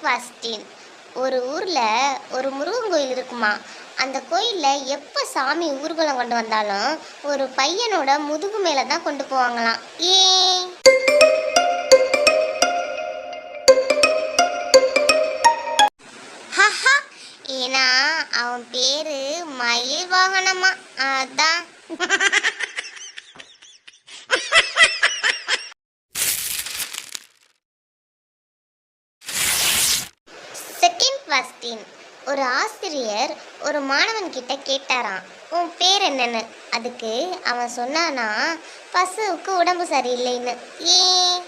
Question. ஒரு ஊர்ல ஒரு முருகன் கோயில் இருக்குமா. அந்த கோயில்ல எப்ப சாமி ஊர்வலம் கொண்டு வந்தாலும் ஒரு பையனோட முதுகு மேல தான் கொண்டு போவாங்களாம். ஏன்? ஏன்னா அவன் பேரு மயில் வாகனமா, அதான். Second question. ஒரு ஆசிரியர் ஒரு மாணவன் கிட்ட கேட்டாராம், உன் பேர் என்னன்னு. அதுக்கு அவன் சொன்னானா, பசுவுக்கு உடம்பு சரியில்லைன்னு. ஏன்?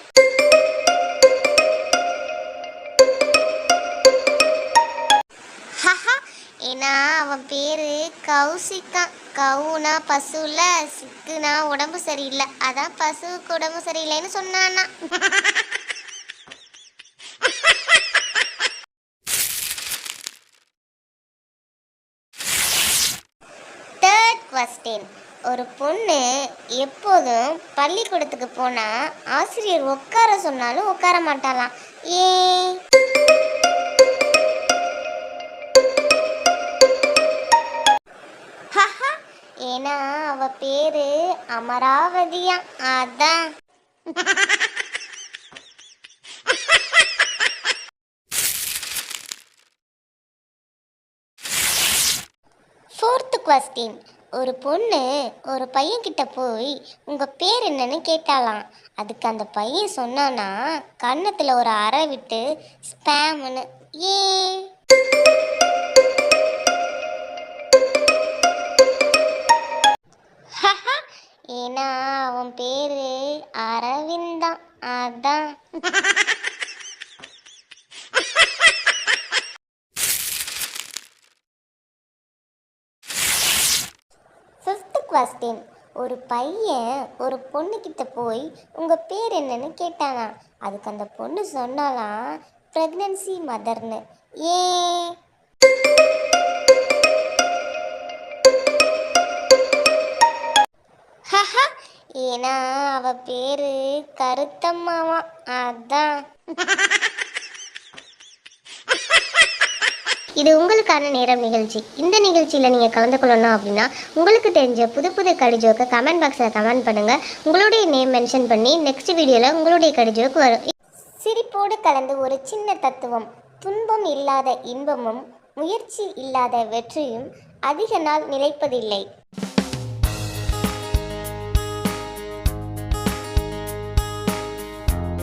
ஏன்னா அவன் பேரு கௌசிக்கா. கவுனா பசுல, சிக்குனா உடம்பு சரியில்லை, அதான் பசுவுக்கு உடம்பு சரியில்லைன்னு சொன்னானா. Third question. ஒரு பொண்ணு எப்போதும் பள்ளிக்கூடத்துக்கு போனா ஆசிரியர் உட்கார சொன்னாலும் உட்கார மாட்டாளாம். ஏன்? ஏன்னா அவ பேரு அமராவதியா, அதான். Fourth question. ஒரு பொண்ணு ஒரு பையன் கிட்ட போய் உங்க பேர் என்னன்னு கேட்டாலாம். அதுக்கு அந்த பையன் சொன்னானா, கன்னத்துல ஒரு அறை விட்டு ஸ்பேம்னு. ஏன்? ஏன்னா அவன் பேரு அரவிந்தான், அதான். Fifth question. ஒரு பையன் ஒரு பொண்ணுக்கிட்ட போய் உங்க பேர் என்னன்னு கேட்டானா. அதுக்கு அந்த பொண்ணு சொன்னாலாம், பிரெக்னன்சி மதர்னு. ஏன்? ஏன்னா அவ பேரு கருத்தம்மாவா, அதான். இது உங்களுக்கான நேரம் நிகழ்ச்சி. இந்த நிகழ்ச்சியில் நீங்கள் கலந்து கொள்ளணும் அப்படின்னா உங்களுக்கு தெரிஞ்ச புது புது கடிஜோக்கை கமெண்ட் பாக்ஸில் கமெண்ட் பண்ணுங்கள். உங்களுடைய நேம் மென்ஷன் பண்ணி நெக்ஸ்ட் வீடியோவில் உங்களுடைய கடிஜோக்கு வரும். சிரிப்போடு கலந்து ஒரு சின்ன தத்துவம். துன்பம் இல்லாத இன்பமும் முயற்சி இல்லாத வெற்றியும் அதிக நாள் நிலைப்பதில்லை.